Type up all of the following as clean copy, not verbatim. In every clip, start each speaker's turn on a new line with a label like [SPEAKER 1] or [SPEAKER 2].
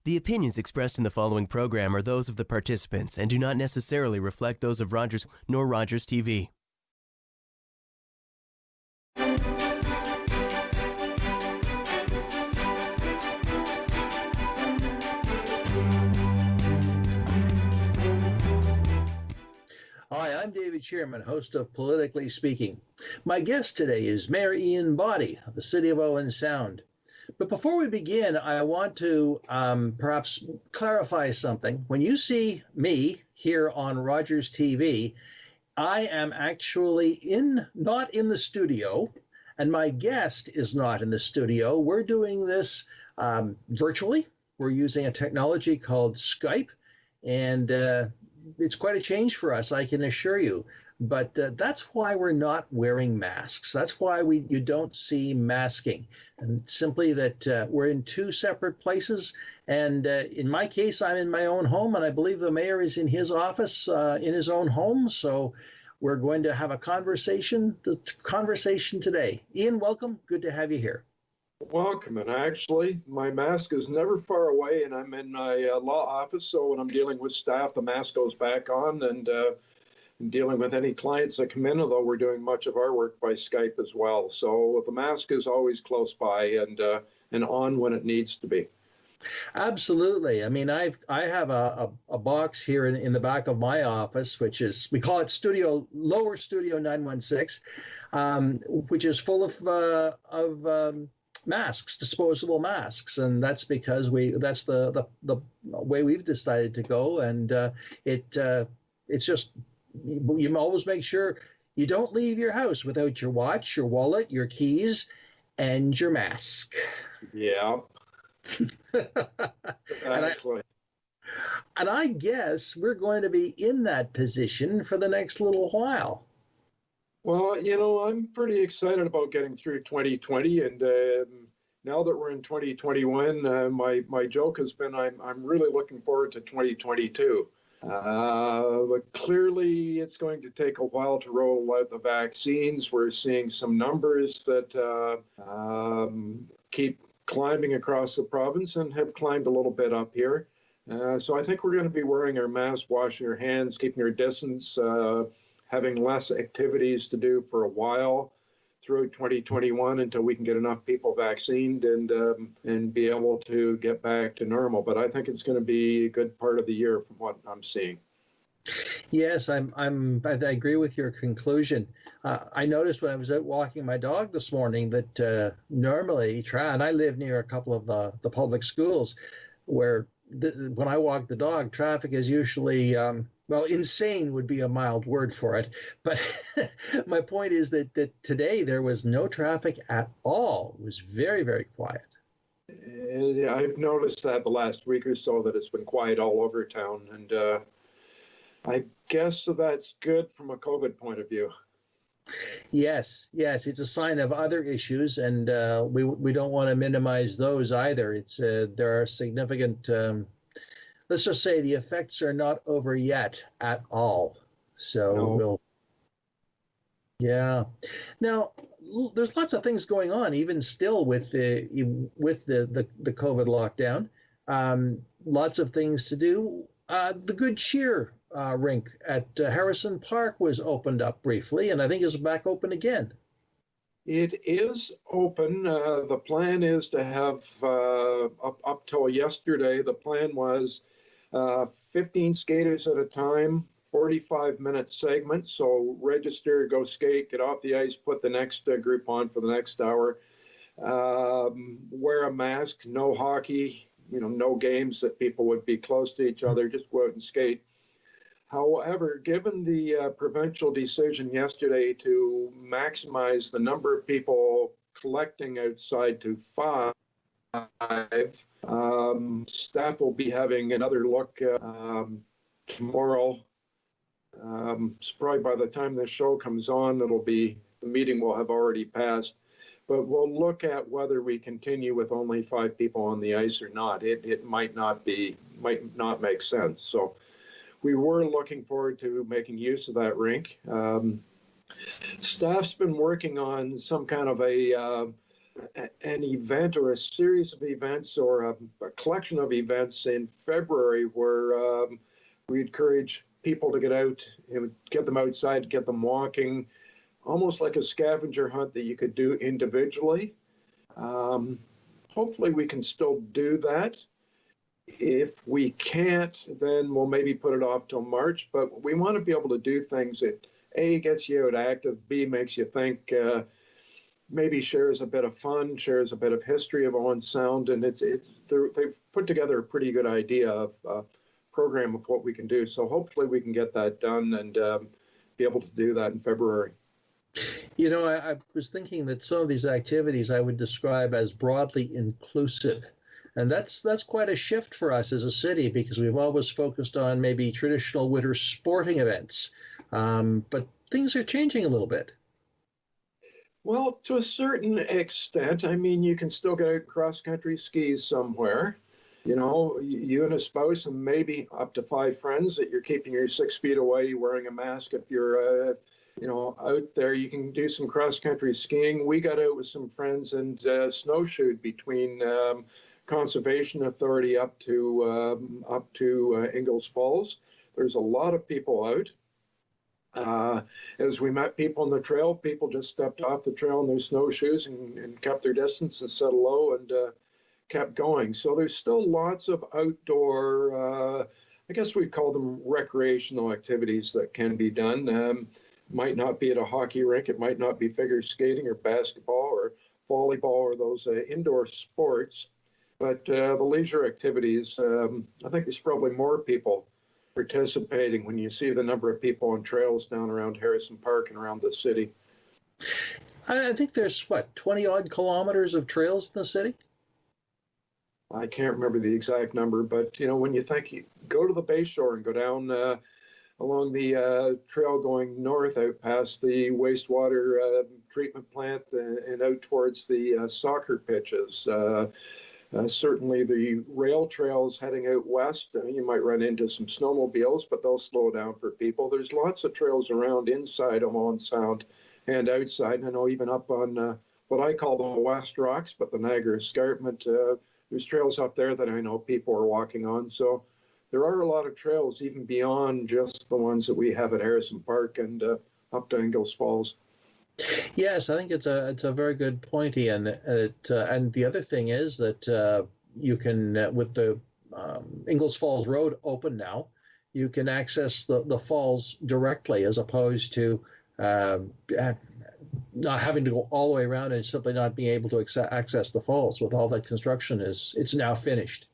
[SPEAKER 1] The opinions expressed in the following program are those of the participants and do not necessarily reflect those of Rogers nor Rogers TV.
[SPEAKER 2] Hi, I'm David Shearman, host of Politically Speaking. My guest today is Mayor Boddy of the city of Owen Sound. But before we begin, I want to perhaps clarify something. When you see me here on Rogers TV, I am actually not in the studio, and my guest is not in the studio. We're doing this virtually. We're using a technology called Skype, and it's quite a change for us, I can assure you. But that's why we're not wearing masks. That's why you don't see masking. And simply that we're in two separate places. And in my case, I'm in my own home, and I believe the mayor is in his office in his own home. So we're going to have a conversation today. Ian, welcome. Good to have you here.
[SPEAKER 3] Welcome. And actually, my mask is never far away, and I'm in my law office. So when I'm dealing with staff, the mask goes back on, and dealing with any clients that come in, although we're doing much of our work by Skype as well. So the mask is always close by and on when it needs to be.
[SPEAKER 2] Absolutely. I mean, I have a box here in the back of my office, which is, we call it Lower Studio 916, which is full of masks, disposable masks, and that's because that's the way we've decided to go, and it's just, you always make sure you don't leave your house without your watch, your wallet, your keys, and your mask.
[SPEAKER 3] Yeah.
[SPEAKER 2] and I guess we're going to be in that position for the next little while.
[SPEAKER 3] Well, I'm pretty excited about getting through 2020, and now that we're in 2021, my joke has been I'm really looking forward to 2022. But clearly, it's going to take a while to roll out the vaccines. We're seeing some numbers that keep climbing across the province and have climbed a little bit up here. So I think we're going to be wearing our masks, washing our hands, keeping our distance, having less activities to do for a while through 2021 until we can get enough people vaccinated and be able to get back to normal. But I think it's going to be a good part of the year from what I'm seeing.
[SPEAKER 2] Yes, I agree with your conclusion. I noticed when I was out walking my dog this morning that normally, and I live near a couple of the public schools where when I walk the dog, traffic is usually, insane would be a mild word for it. But my point is that today there was no traffic at all. It was very, very quiet.
[SPEAKER 3] I've noticed that the last week or so that it's been quiet all over town. And I guess that's good from a COVID point of view.
[SPEAKER 2] Yes, it's a sign of other issues, and we don't want to minimize those either. There are significant, let's just say the effects are not over yet at all. So yeah. Now, there's lots of things going on, even still with the COVID lockdown. Lots of things to do. The Good Cheer rink at Harrison Park was opened up briefly, and I think is back open again.
[SPEAKER 3] It is open. The plan is to have, up till yesterday, the plan was 15 skaters at a time, 45-minute segments. So register, go skate, get off the ice, put the next group on for the next hour. Wear a mask, no hockey, no games that people would be close to each other, just go out and skate. However, given the provincial decision yesterday to maximize the number of people collecting outside to 5, staff will be having another look tomorrow. Probably by the time this show comes on, the meeting will have already passed. But we'll look at whether we continue with only 5 people on the ice or not. It might not make sense. So we were looking forward to making use of that rink. Staff's been working on some kind of a an event or a series of events or a collection of events in February where we encourage people to get out, get them outside, get them walking, almost like a scavenger hunt that you could do individually. Hopefully we can still do that. If we can't, then we'll maybe put it off till March, but we want to be able to do things that A, gets you out active, B, makes you think, maybe shares a bit of fun, shares a bit of history of Owen Sound, and they've put together a pretty good idea of a program of what we can do. So hopefully we can get that done and be able to do that in February.
[SPEAKER 2] You know, I was thinking that some of these activities I would describe as broadly inclusive. And that's quite a shift for us as a city, because we've always focused on maybe traditional winter sporting events. But things are changing a little bit.
[SPEAKER 3] Well, to a certain extent. I mean, you can still go cross-country skis somewhere. You know, you and a spouse and maybe up to 5 friends that you're keeping your 6 feet away, wearing a mask. If you're, out there, you can do some cross-country skiing. We got out with some friends and snowshoed between Conservation Authority up to Ingalls Falls. There's a lot of people out. As we met people on the trail, people just stepped off the trail in their snowshoes and kept their distance and said hello and kept going. So there's still lots of outdoor, I guess we'd call them recreational activities that can be done. Might not be at a hockey rink, it might not be figure skating or basketball or volleyball or those indoor sports. But the leisure activities, I think there's probably more people participating when you see the number of people on trails down around Harrison Park and around the city.
[SPEAKER 2] I think there's, 20-odd kilometers of trails in the city?
[SPEAKER 3] I can't remember the exact number, but, when you think you go to the Bay Shore and go down along the trail going north out past the wastewater treatment plant and out towards the soccer pitches, certainly the rail trails heading out west, you might run into some snowmobiles, but they'll slow down for people. There's lots of trails around inside of Owen Sound and outside. I know even up on what I call the West Rocks, but the Niagara Escarpment, there's trails up there that I know people are walking on. So there are a lot of trails even beyond just the ones that we have at Harrison Park and up to Ingalls Falls.
[SPEAKER 2] Yes, I think it's a very good point, Ian. And the other thing is that you can, with the Ingalls Falls Road open now, you can access the falls directly, as opposed to not having to go all the way around and simply not being able to access the falls. With all that construction, it's now finished.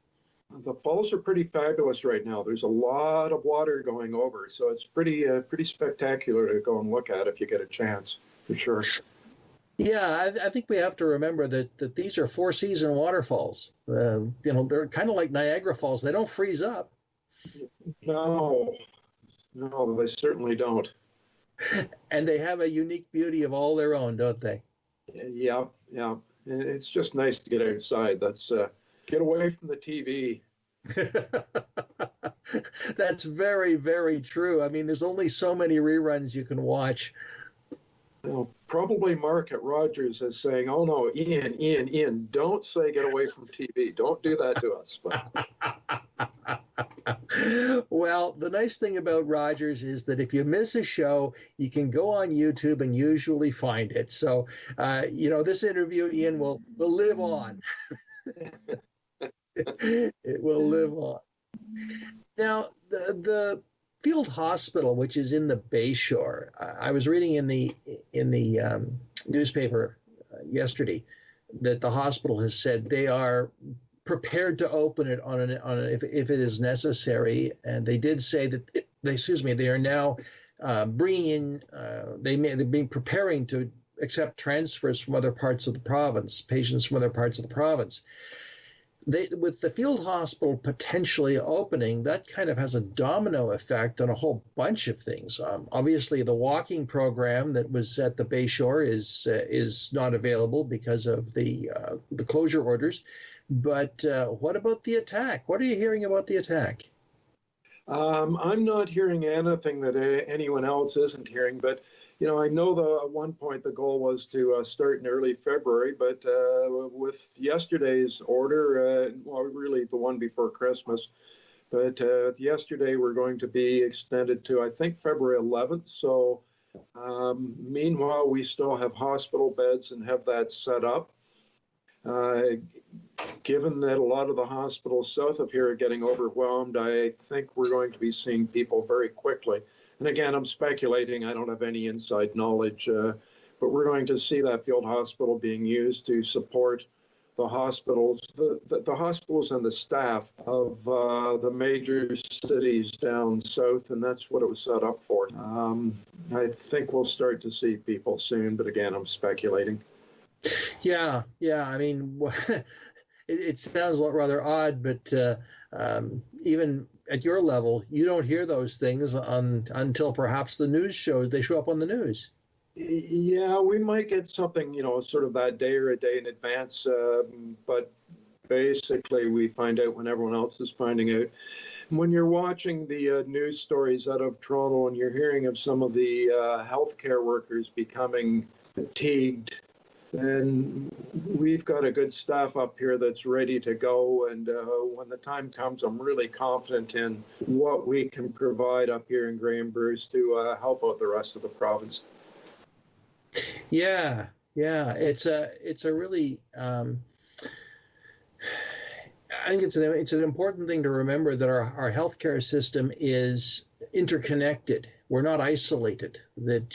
[SPEAKER 3] The falls are pretty fabulous right now. There's a lot of water going over, so it's pretty spectacular to go and look at if you get a chance. For sure.
[SPEAKER 2] Yeah, I think we have to remember that these are 4-season waterfalls. They're kind of like Niagara Falls. They don't freeze up.
[SPEAKER 3] No, they certainly don't.
[SPEAKER 2] And they have a unique beauty of all their own, don't they?
[SPEAKER 3] Yeah. It's just nice to get outside. That's get away from the TV.
[SPEAKER 2] That's very, very true. I mean, there's only so many reruns you can watch.
[SPEAKER 3] Probably Mark at Rogers is saying, "Oh no, Ian, don't say get away from TV. Don't do that to us."
[SPEAKER 2] Well, the nice thing about Rogers is that if you miss a show, you can go on YouTube and usually find it. So, this interview, Ian, will live on. It will live on. Now, the field hospital, which is in the Bay Shore, I was reading in the newspaper yesterday that the hospital has said they are prepared to open it if it is necessary, and they did say that they are now bringing in they've been preparing to accept transfers from other parts of the province, patients from other parts of the province. With the field hospital potentially opening, that kind of has a domino effect on a whole bunch of things. Obviously, the walking program that was at the Bay Shore is not available because of the closure orders. But what about the attack? What are you hearing about the attack?
[SPEAKER 3] I'm not hearing anything that anyone else isn't hearing, but I know at one point the goal was to start in early February, but with yesterday's order, well, really the one before Christmas, but yesterday we're going to be extended to, I think, February 11th. So meanwhile, we still have hospital beds and have that set up. Given that a lot of the hospitals south of here are getting overwhelmed, I think we're going to be seeing people very quickly. And again, I'm speculating, I don't have any inside knowledge, but we're going to see that field hospital being used to support the hospitals, the hospitals and the staff of the major cities down south, and that's what it was set up for. I think we'll start to see people soon, but again, I'm speculating.
[SPEAKER 2] Yeah. I mean, it sounds rather odd, but even at your level, you don't hear those things until perhaps the news shows they show up on the news.
[SPEAKER 3] Yeah, we might get something, sort of that day or a day in advance, but basically we find out when everyone else is finding out. When you're watching the news stories out of Toronto and you're hearing of some of the healthcare workers becoming fatigued, and we've got a good staff up here that's ready to go. And when the time comes, I'm really confident in what we can provide up here in Grey and Bruce to help out the rest of the province.
[SPEAKER 2] Yeah. It's a really. I think it's an important thing to remember that our healthcare system is interconnected. We're not isolated. That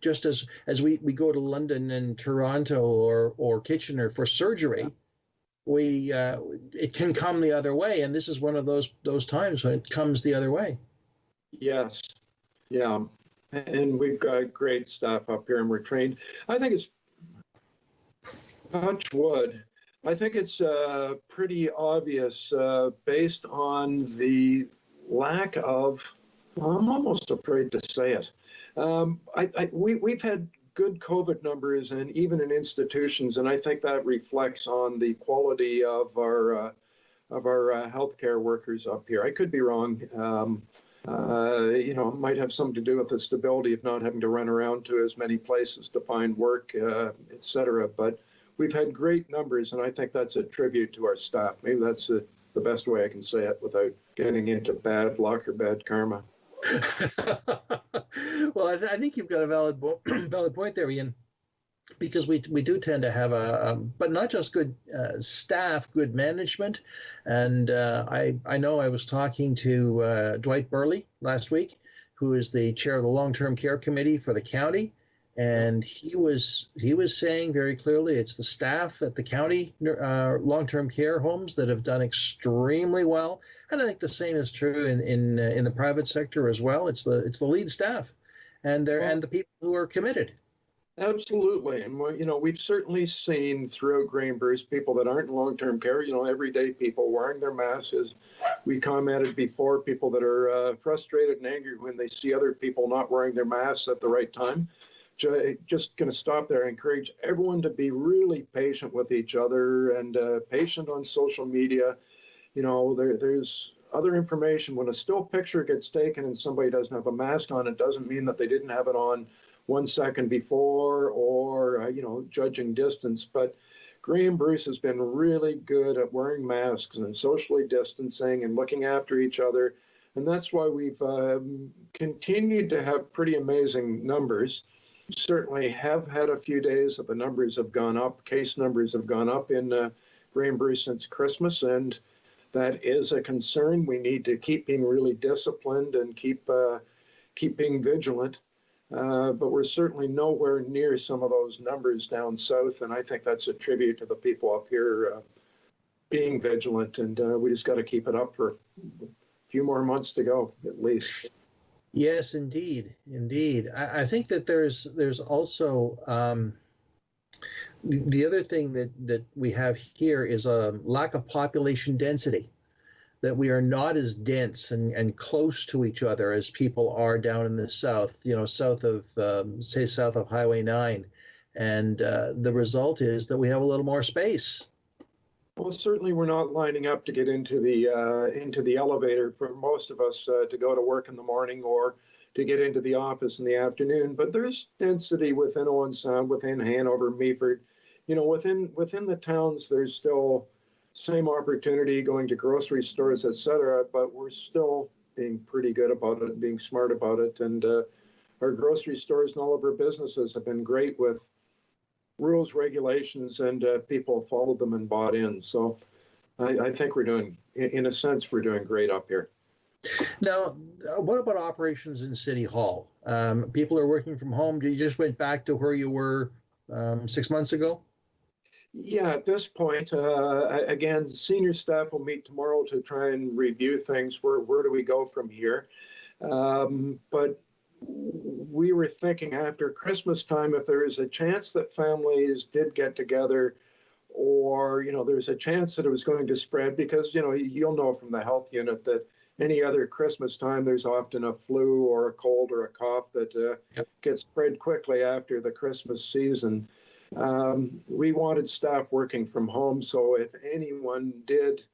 [SPEAKER 2] just as we go to London and Toronto or Kitchener for surgery, it can come the other way, and this is one of those times when it comes the other way.
[SPEAKER 3] Yes, yeah, and we've got great staff up here, and we're trained. I think it's touch wood. I think it's pretty obvious based on the lack of. I'm almost afraid to say it. We've had good COVID numbers, and even in institutions, and I think that reflects on the quality of our healthcare workers up here. I could be wrong. It might have something to do with the stability of not having to run around to as many places to find work, et cetera. But we've had great numbers, and I think that's a tribute to our staff. Maybe that's the best way I can say it without getting into bad luck or bad karma.
[SPEAKER 2] Well, I think you've got a valid point there, Ian, because we do tend to have but not just good staff, good management. And I know I was talking to Dwight Burley last week, who is the chair of the long-term care committee for the county. And he was saying very clearly it's the staff at the county long-term care homes that have done extremely well, and I think the same is true in the private sector as well. It's the lead staff, and the people who are committed.
[SPEAKER 3] Absolutely, and we've certainly seen throughout Grey and Bruce people that aren't in long-term care. Everyday people wearing their masks. As we commented before, people that are frustrated and angry when they see other people not wearing their masks at the right time. Just going to stop there and encourage everyone to be really patient with each other and patient on social media. There's other information. When a still picture gets taken and somebody doesn't have a mask on, it doesn't mean that they didn't have it on 1 second before or, judging distance. But Grey and Bruce has been really good at wearing masks and socially distancing and looking after each other. And that's why we've continued to have pretty amazing numbers. Certainly have had a few days that the numbers have gone up, case numbers have gone up in Grey and Bruce since Christmas, and that is a concern. We need to keep being really disciplined and keep being vigilant, but we're certainly nowhere near some of those numbers down south, and I think that's a tribute to the people up here being vigilant, and we just got to keep it up for a few more months to go, at least.
[SPEAKER 2] Yes, indeed. I think that there's also the other thing that we have here is a lack of population density, that we are not as dense and close to each other as people are down in the south, south of Highway 9. And the result is that we have a little more space.
[SPEAKER 3] Well, certainly we're not lining up to get into the elevator for most of us to go to work in the morning or to get into the office in the afternoon. But there's density within Owen Sound, within Hanover, Meaford. Within the towns, there's still same opportunity going to grocery stores, etc. But we're still being pretty good about it, being smart about it. And our grocery stores and all of our businesses have been great with rules, regulations, and people followed them and bought in. So I think we're doing, in a sense, we're doing great up here.
[SPEAKER 2] Now, what about operations in City Hall? People are working from home. You just went back to where you were 6 months ago?
[SPEAKER 3] Yeah, at this point, again, senior staff will meet tomorrow to try and review things. Where do we go from here? But we were thinking after Christmas time, if there is a chance that families did get together, or there's a chance that it was going to spread, because you'll know from the health unit that any other Christmas time there's often a flu or a cold or a cough that gets spread quickly after the Christmas season. We wanted staff working from home, so if anyone did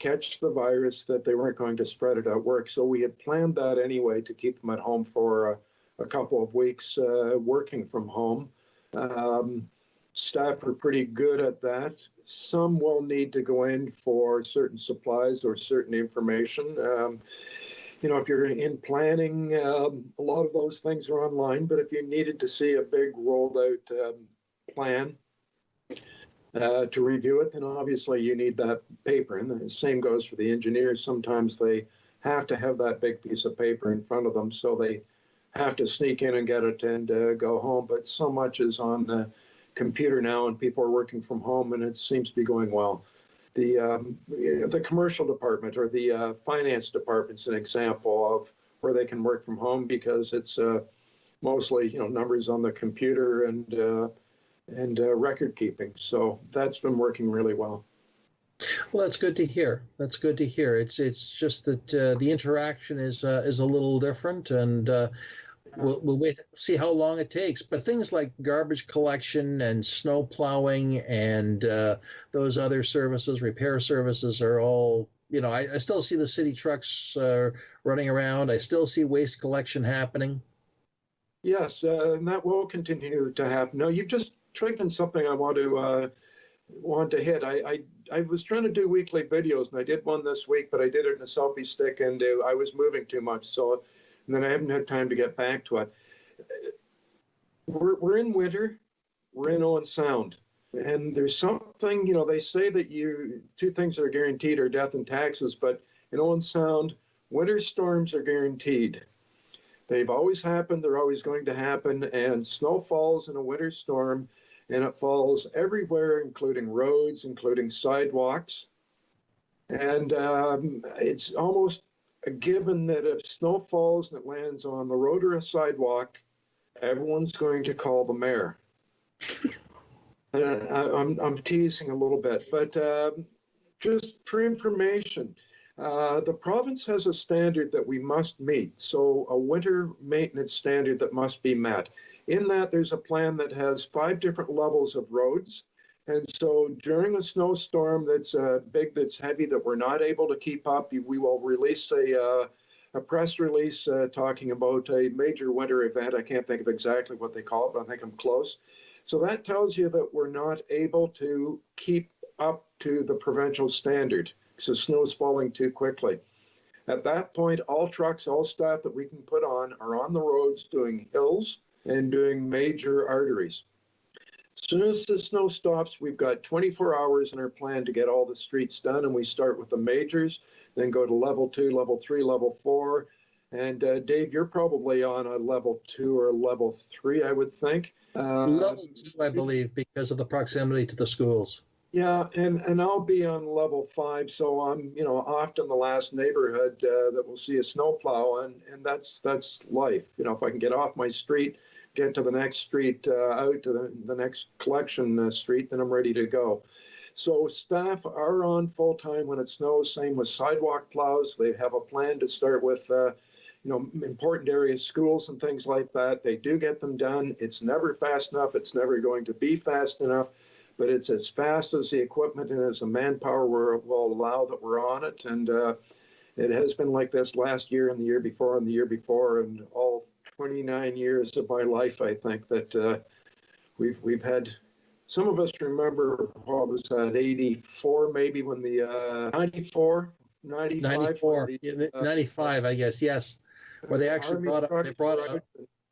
[SPEAKER 3] catch the virus, that they weren't going to spread it at work. So we had planned that anyway, to keep them at home for a couple of weeks working from home. Staff are pretty good at that. Some will need to go in for certain supplies or certain information. If you're in planning, a lot of those things are online, but if you needed to see a big rolled out plan to review it, then obviously you need that paper. And the same goes for the engineers. Sometimes they have to have that big piece of paper in front of them, so they have to sneak in and get it and go home. But so much is on the computer now, and people are working from home, and it seems to be going well. The commercial department or the finance department's an example of where they can work from home, because it's mostly numbers on the computer and record keeping. So that's been working really well.
[SPEAKER 2] Well, that's good to hear. That's good to hear. It's just that the interaction is a little different, and we'll wait, see how long it takes. But things like garbage collection and snow plowing and those other services, repair services, are all, I still see the city trucks running around. I still see waste collection happening.
[SPEAKER 3] Yes, and that will continue to happen. No, you've just triggered on something I want to hit. I was trying to do weekly videos, and I did one this week, but I did it in a selfie stick, and I was moving too much, and then I haven't had time to get back to it. We're in winter, we're in Owen Sound, and there's something, they say that two things that are guaranteed are death and taxes, but in Owen Sound, winter storms are guaranteed. They've always happened, they're always going to happen, and snow falls in a winter storm, and it falls everywhere, including roads, including sidewalks. And it's almost a given that if snow falls and it lands on the road or a sidewalk, everyone's going to call the mayor. I'm teasing a little bit, but just for information, the province has a standard that we must meet, so a winter maintenance standard that must be met. In that, there's a plan that has 5 different levels of roads. And so during a snowstorm that's big, that's heavy, that we're not able to keep up, we will release a press release talking about a major winter event. I can't think of exactly what they call it, but I think I'm close. So that tells you that we're not able to keep up to the provincial standard because the snow is falling too quickly. At that point, all trucks, all staff that we can put on are on the roads doing hills and doing major arteries. As soon as the snow stops, we've got 24 hours in our plan to get all the streets done, and we start with the majors, then go to level 2, level 3, level 4. And Dave, you're probably on a level 2 or level 3, I would think.
[SPEAKER 2] Level 2, I believe, because of the proximity to the schools.
[SPEAKER 3] Yeah, and I'll be on level 5, so I'm often the last neighborhood that will see a snowplow, and that's life. If I can get off my street, get to the next street, out to the next collection street, then I'm ready to go. So staff are on full time when it snows. Same with sidewalk plows. They have a plan to start with, important areas, schools and things like that. They do get them done. It's never fast enough. It's never going to be fast enough. But it's as fast as the equipment and as the manpower will allow that we're on it. And it has been like this last year and the year before and the year before, and all 29 years of my life. I think that we've had. Some of us remember what was that, 84 maybe, when the 94, 95,
[SPEAKER 2] 94,
[SPEAKER 3] the,
[SPEAKER 2] 95, I guess, yes, where they actually
[SPEAKER 3] Army
[SPEAKER 2] brought
[SPEAKER 3] trucks were out.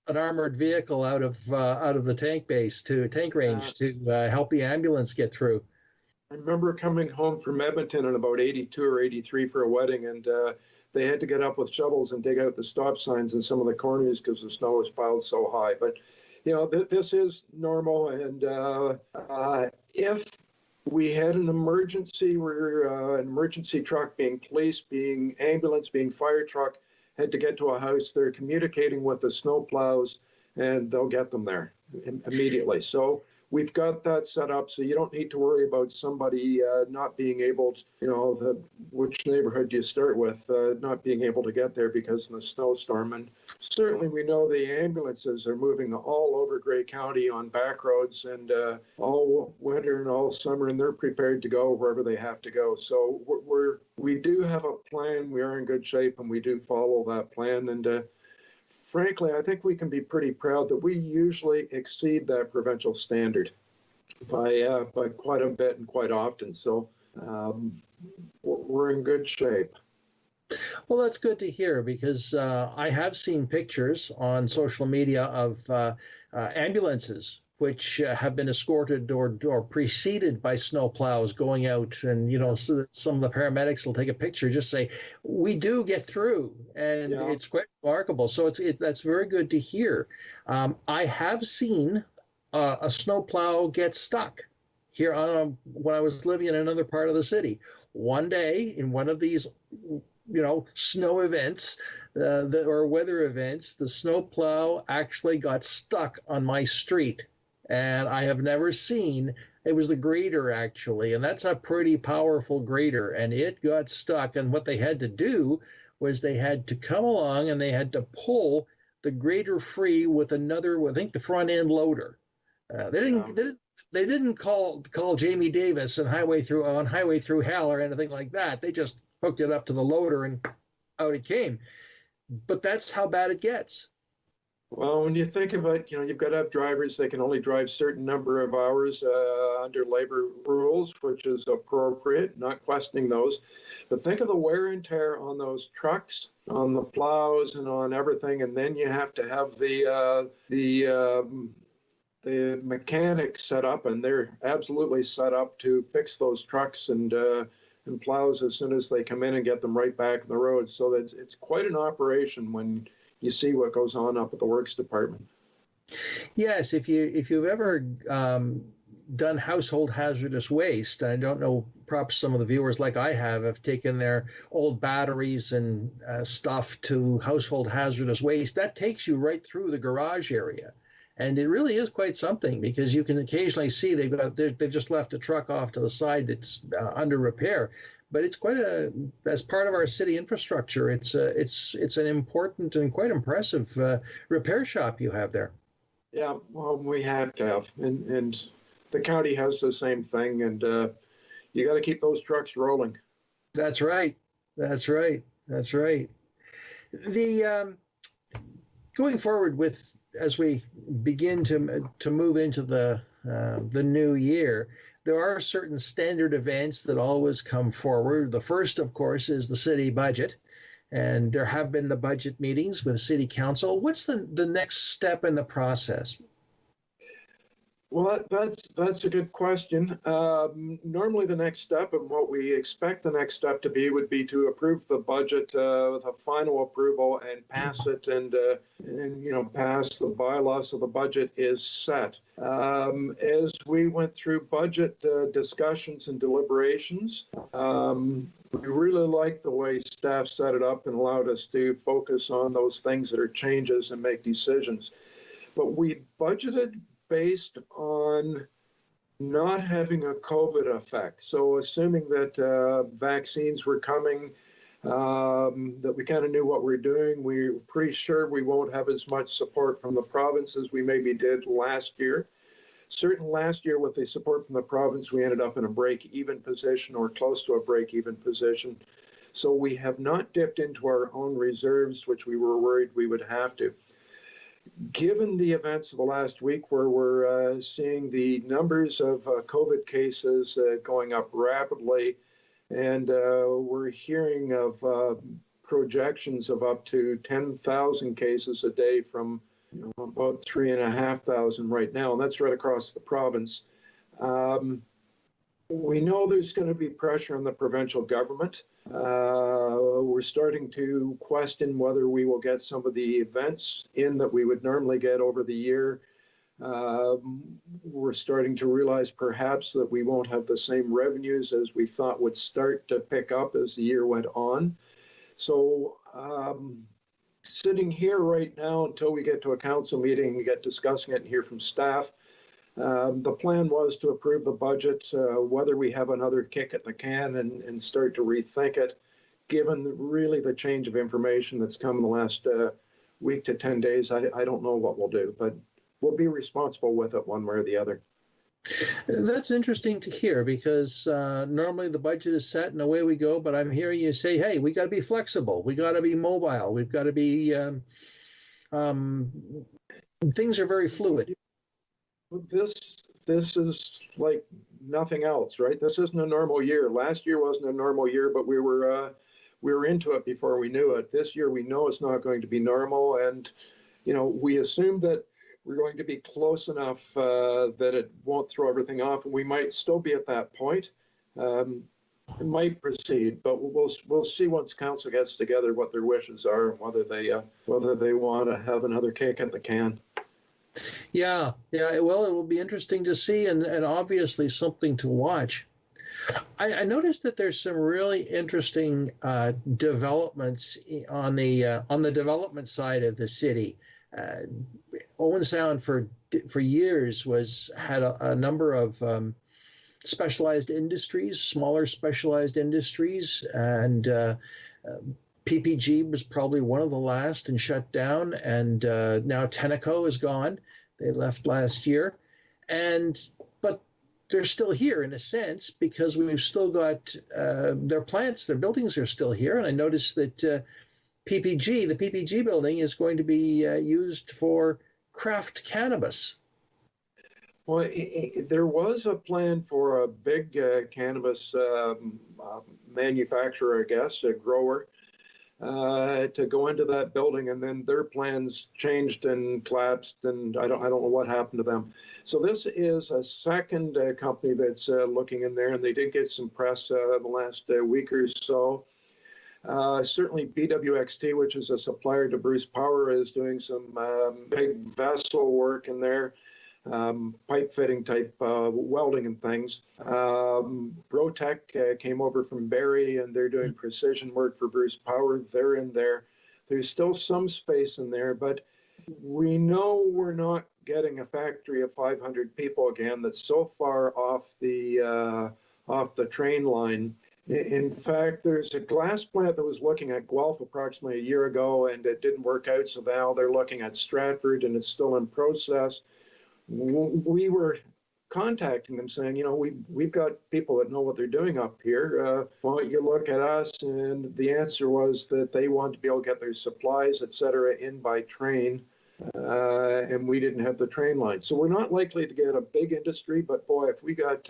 [SPEAKER 2] an armored vehicle out of the tank range to help the ambulance get through.
[SPEAKER 3] I remember coming home from Edmonton in about 82 or 83 for a wedding, and they had to get up with shovels and dig out the stop signs in some of the corners because the snow was piled so high. But, this is normal. And if we had an emergency where an emergency truck, being police, being ambulance, being fire truck, had to get to a house, they're communicating with the snow plows, and they'll get them there immediately. So we've got that set up, so you don't need to worry about somebody not being able to, which neighborhood do you start with, not being able to get there because of the snowstorm. And certainly we know the ambulances are moving all over Grey County on back roads and all winter and all summer, and they're prepared to go wherever they have to go. So we do have a plan. We are in good shape, and we do follow that plan. And frankly, I think we can be pretty proud that we usually exceed that provincial standard by quite a bit and quite often. So we're in good shape.
[SPEAKER 2] Well, that's good to hear, because I have seen pictures on social media of ambulances which have been escorted or preceded by snow plows going out, and so that some of the paramedics will take a picture, just say, "We do get through," and it's quite remarkable. So that's very good to hear. I have seen a snow plow get stuck here when I was living in another part of the city. One day in one of these, snow events or weather events, the snow plow actually got stuck on my street. And I have never seen, it was the grader actually, and that's a pretty powerful grader, and it got stuck. And what they had to do was they had to come along and they had to pull the grader free with another, I think the front end loader. They didn't call Jamie Davis on Highway Through Hell or anything like that. They just hooked it up to the loader and out it came. But that's how bad it gets.
[SPEAKER 3] Well, when you think of it, you've got to have drivers. They can only drive certain number of hours under labor rules, which is appropriate, not questioning those. But think of the wear and tear on those trucks, on the plows, and on everything. And then you have to have the mechanics set up, and they're absolutely set up to fix those trucks and plows as soon as they come in and get them right back on the road. So it's quite an operation when you see what goes on up at the works department.
[SPEAKER 2] Yes, if you've ever done household hazardous waste, I don't know, perhaps some of the viewers like I have taken their old batteries and stuff to household hazardous waste. That takes you right through the garage area. And it really is quite something, because you can occasionally see they've just left a truck off to the side that's under repair. But it's as part of our city infrastructure, it's an important and quite impressive repair shop you have there.
[SPEAKER 3] Yeah, well, we have to have, and the county has the same thing, and you got to keep those trucks rolling.
[SPEAKER 2] That's right. That's right. That's right. The going forward as we begin to move into the new year, there are certain standard events that always come forward. The first, of course, is the city budget, and there have been the budget meetings with the city council. What's the next step in the process?
[SPEAKER 3] Well, that's a good question. Normally the next step, and what we expect the next step to be, would be to approve the budget with a final approval and pass it, and pass the bylaw so the budget is set. As we went through budget discussions and deliberations, we really liked the way staff set it up and allowed us to focus on those things that are changes and make decisions. But we budgeted based on not having a COVID effect. So assuming that vaccines were coming, that we kind of knew what we're doing, we're pretty sure we won't have as much support from the province as we maybe did last year. Certainly last year with the support from the province, we ended up in a break-even position or close to a break-even position. So we have not dipped into our own reserves, which we were worried we would have to. Given the events of the last week, where we're seeing the numbers of COVID cases going up rapidly, and we're hearing of projections of up to 10,000 cases a day from about 3,500 right now, and that's right across the province. We know there's going to be pressure on the provincial government. We're starting to question whether we will get some of the events in that we would normally get over the year. We're starting to realize perhaps that we won't have the same revenues as we thought would start to pick up as the year went on. So sitting here right now until we get to a council meeting and get discussing it and hear from staff, the plan was to approve the budget, whether we have another kick at the can and start to rethink it, given really the change of information that's come in the last week to 10 days. I don't know what we'll do, but we'll be responsible with it one way or the other.
[SPEAKER 2] That's interesting to hear, because normally the budget is set and away we go, but I'm hearing you say, hey, we got to be flexible. We got to be mobile. We've got to be, things are very fluid.
[SPEAKER 3] This is like nothing else, right? This isn't a normal year. Last year wasn't a normal year, but we were into it before we knew it. This year we know it's not going to be normal, and we assume that we're going to be close enough that it won't throw everything off, and we might still be at that point. It might proceed, but we'll see once council gets together what their wishes are and whether they want to have another kick at the can.
[SPEAKER 2] Yeah. Well, it will be interesting to see, and obviously something to watch. I noticed that there's some really interesting developments on the development side of the city. Owen Sound for years had a number of specialized industries, smaller specialized industries, and PPG was probably one of the last and shut down, and now Tenneco is gone. They left last year, but they're still here in a sense, because we've still got their plants, their buildings are still here. And I noticed that the PPG building is going to be used for craft cannabis.
[SPEAKER 3] Well, there was a plan for a big cannabis manufacturer, I guess, a grower, to go into that building, and then their plans changed and collapsed, and I don't know what happened to them. So this is a second company that's looking in there, and they did get some press the last week or so. Certainly BWXT, which is a supplier to Bruce Power, is doing some big vessel work in there. Pipe fitting type welding and things. Brotech came over from Barrie, and they're doing precision work for Bruce Power. They're in there. There's still some space in there, but we know we're not getting a factory of 500 people again that's so far off the train line. In fact, there's a glass plant that was looking at Guelph approximately a year ago, and it didn't work out, so now they're looking at Stratford, and it's still in process. We were contacting them saying, we've got people that know what they're doing up here. Why don't you look at us? And the answer was that they want to be able to get their supplies, et cetera, in by train. And we didn't have the train line. So we're not likely to get a big industry, but boy, if we got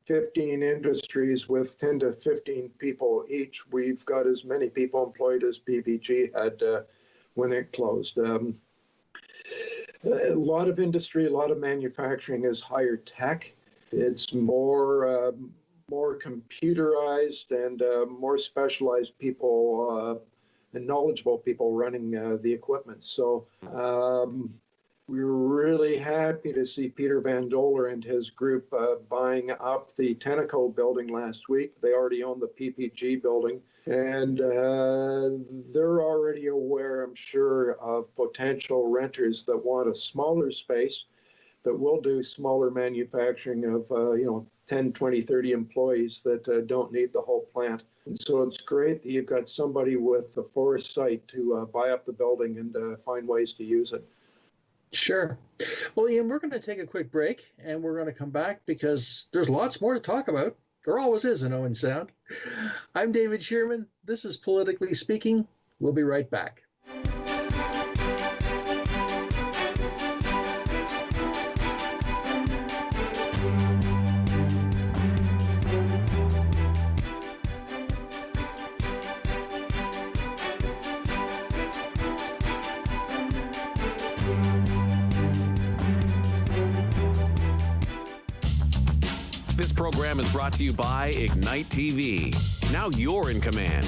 [SPEAKER 3] 15 industries with 10 to 15 people each, we've got as many people employed as PPG had when it closed. A lot of industry, a lot of manufacturing is higher tech. It's more computerized and more specialized people and knowledgeable people running the equipment. So we were really happy to see Peter Van Doler and his group buying up the Tenneco building last week. They already own the PPG building, and they're already aware, I'm sure, of potential renters that want a smaller space that will do smaller manufacturing of 10, 20, 30 employees that don't need the whole plant. And so it's great that you've got somebody with the foresight to buy up the building and find ways to use it.
[SPEAKER 2] Sure. Well, Ian, we're going to take a quick break, and we're going to come back because there's lots more to talk about. There always is in Owen Sound. I'm David Shearman. This is Politically Speaking. We'll be right back.
[SPEAKER 4] This program is brought to you by Ignite TV. Now you're in command.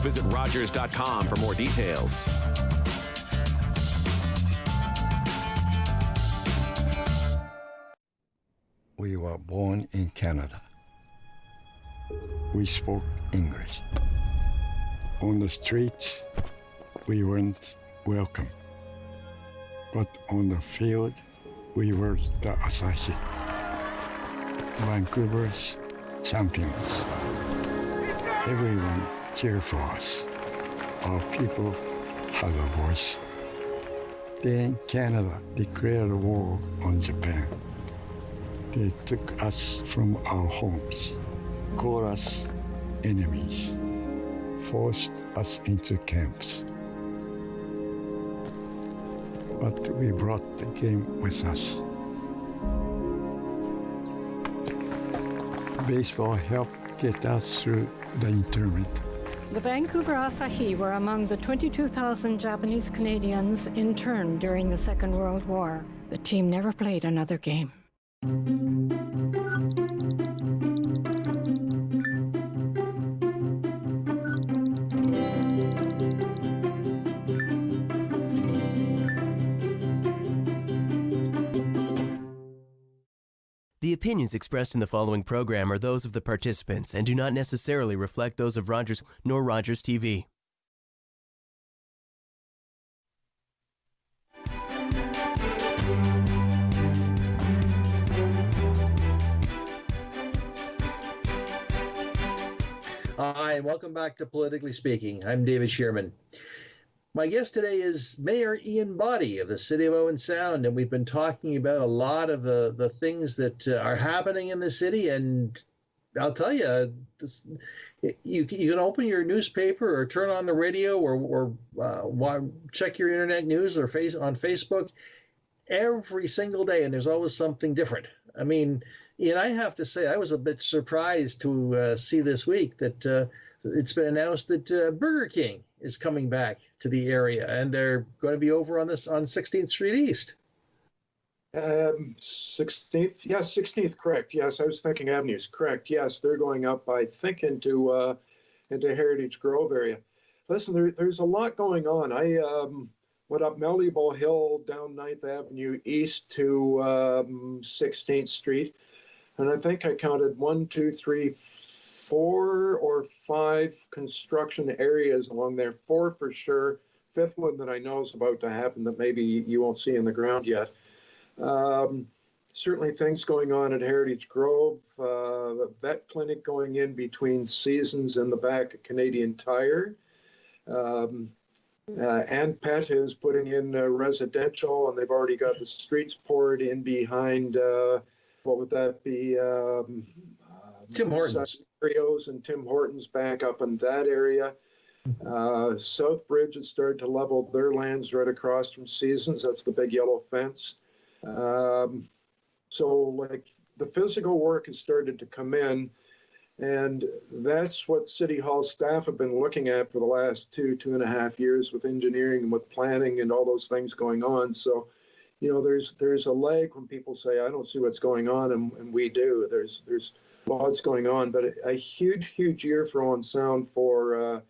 [SPEAKER 4] Visit Rogers.com for more details.
[SPEAKER 5] We were born in Canada. We spoke English. On the streets, we weren't welcome. But on the field, we were the Asahi. Vancouver's champions. Everyone cheered for us. Our people had a voice. Then Canada declared war on Japan. They took us from our homes, called us enemies, forced us into camps. But we brought the game with us. Baseball helped get us through the internment.
[SPEAKER 6] The Vancouver Asahi were among the 22,000 Japanese Canadians interned during the Second World War. The team never played another game.
[SPEAKER 1] The opinions expressed in the following program are those of the participants and do not necessarily reflect those of Rogers nor Rogers TV.
[SPEAKER 2] Hi, and welcome back to Politically Speaking. I'm David Shearman. My guest today is Mayor Ian Boddy of the city of Owen Sound, and we've been talking about a lot of the things that are happening in the city. And I'll tell you, you can open your newspaper or turn on the radio or check your internet news or on Facebook every single day, and there's always something different. I mean, Ian, I have to say I was a bit surprised to see this week that it's been announced that Burger King is coming back to the area, and they're going to be over on 16th Street East.
[SPEAKER 3] 16th, yes, 16th, correct. Yes, I was thinking avenues, correct. Yes, they're going up, I think, into Heritage Grove area. Listen, there's a lot going on. I went up Malleable Hill, down 9th Avenue East to 16th Street, and I think I counted 1, 2, 3, 4 or 5 construction areas along there, 4 for sure. 5th one that I know is about to happen that maybe you won't see in the ground yet. Certainly things going on at Heritage Grove, the vet clinic going in between seasons in the back of Canadian Tire. And Pet is putting in residential, and they've already got the streets poured in behind, what would that be?
[SPEAKER 2] Tim Hortons.
[SPEAKER 3] And Tim Hortons back up in that area. Southbridge has started to level their lands right across from Seasons. That's the big yellow fence. So like the physical work has started to come in, and that's what City Hall staff have been looking at for the last 2.5 years with engineering and with planning and all those things going on. So, you know, there's a lag when people say, I don't see what's going on, and we do. There's lots going on, but a huge year for Owen Sound for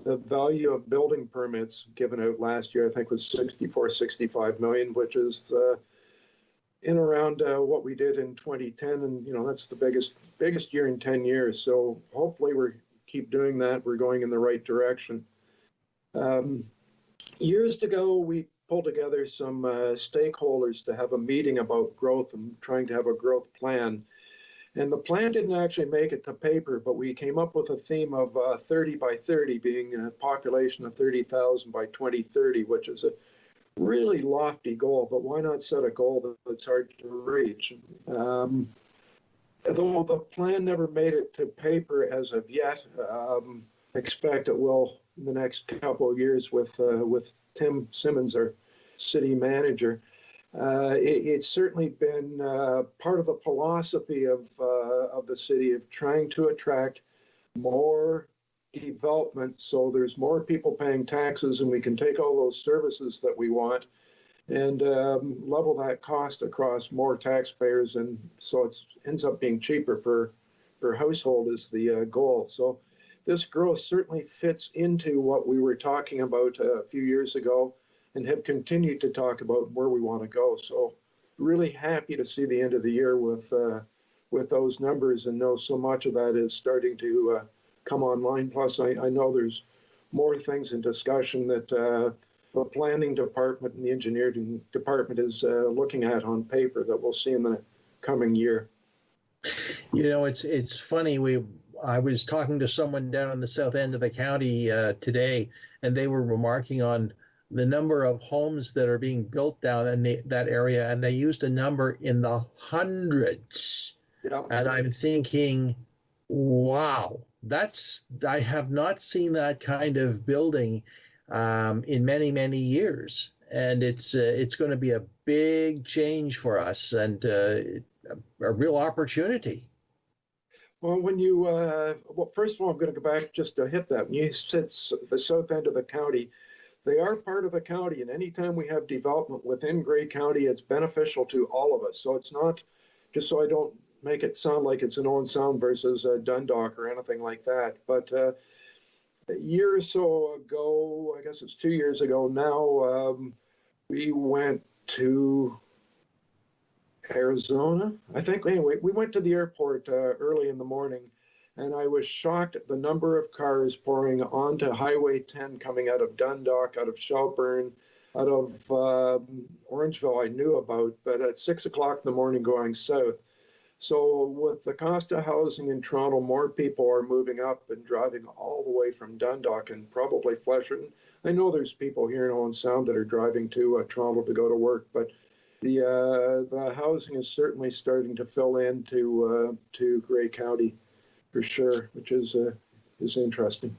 [SPEAKER 3] the value of building permits given out last year, I think was 65 million, which is in around what we did in 2010. And, you know, that's the biggest year in 10 years. So hopefully we keep doing that. We're going in the right direction. Years ago, we pulled together some stakeholders to have a meeting about growth and trying to have a growth plan. And the plan didn't actually make it to paper, but we came up with a theme of 30 by 30 being a population of 30,000 by 2030, which is a really lofty goal, but why not set a goal that's hard to reach? Though the plan never made it to paper as of yet, expect it will in the next couple of years with Tim Simmons, our city manager. It's certainly been part of the philosophy of the city of trying to attract more development, so there's more people paying taxes, and we can take all those services that we want and level that cost across more taxpayers, and so it ends up being cheaper per household is the goal. So this growth certainly fits into what we were talking about a few years ago and have continued to talk about where we want to go. So really happy to see the end of the year with those numbers and know so much of that is starting to come online. Plus, I know there's more things in discussion that the planning department and the engineering department is looking at on paper that we'll see in the coming year.
[SPEAKER 2] You know, it's funny. I was talking to someone down in the south end of the county today, and they were remarking on the number of homes that are being built down in that area, and they used a number in the hundreds. Yeah. And I'm thinking, wow, I have not seen that kind of building in many, many years. And it's going to be a big change for us and a real opportunity.
[SPEAKER 3] Well, when you, well, first of all, I'm going to go back just to hit that. When you said the south end of the county, they are part of the county, and anytime we have development within Grey County, it's beneficial to all of us. So it's not, just so I don't make it sound like it's an Owen Sound versus Dundalk or anything like that. But a year or so ago, I guess it's 2 years ago now, we went to Arizona, I think. Anyway, we went to the airport early in the morning, and I was shocked at the number of cars pouring onto Highway 10 coming out of Dundalk, out of Shelburne, out of Orangeville I knew about, but at 6 o'clock in the morning going south. So with the cost of housing in Toronto, more people are moving up and driving all the way from Dundalk and probably Flesherton. I know there's people here in Owen Sound that are driving to Toronto to go to work, but the housing is certainly starting to fill in to Grey County for sure, which is interesting.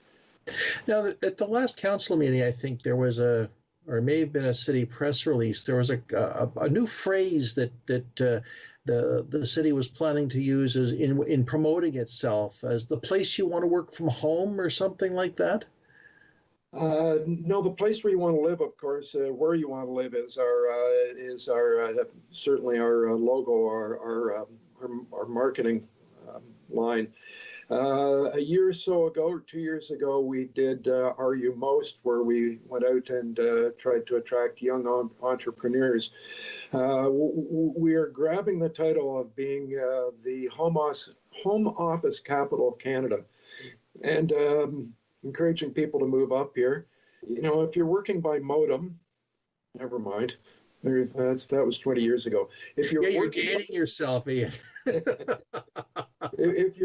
[SPEAKER 2] Now, at the last council meeting, I think there was or it may have been a city press release, there was a new phrase that the city was planning to use as in promoting itself as the place you want to work from home or something like that.
[SPEAKER 3] No, the place where you want to live, of course, where you want to live is our certainly our logo, our marketing line. A year or so ago, or 2 years ago, we did Are You Most, where we went out and tried to attract young entrepreneurs. We are grabbing the title of being the home office capital of Canada, and encouraging people to move up here. You know, if you're working by modem, never mind. That was 20 years ago. If you're
[SPEAKER 2] dating yourself, Ian.
[SPEAKER 3] if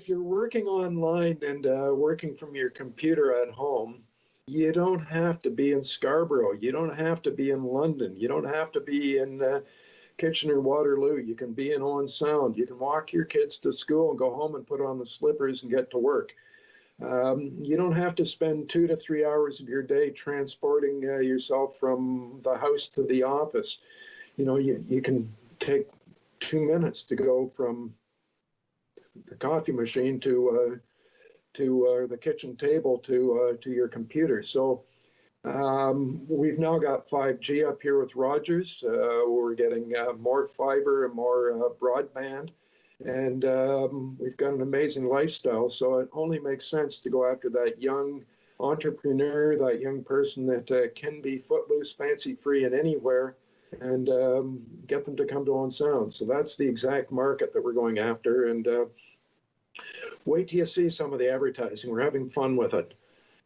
[SPEAKER 3] you're working online and working from your computer at home, you don't have to be in Scarborough. You don't have to be in London. You don't have to be in Kitchener-Waterloo. You can be in Owen Sound. You can walk your kids to school and go home and put on the slippers and get to work. You don't have to spend 2 to 3 hours of your day transporting yourself from the house to the office. You know, you can take 2 minutes to go from the coffee machine to the kitchen table to your computer. So we've now got 5G up here with Rogers. We're getting more fiber and more broadband. And we've got an amazing lifestyle, so it only makes sense to go after that young entrepreneur, that young person that can be footloose, fancy-free and anywhere, and get them to come to Owen Sound. So that's the exact market that we're going after, and wait till you see some of the advertising. We're having fun with it.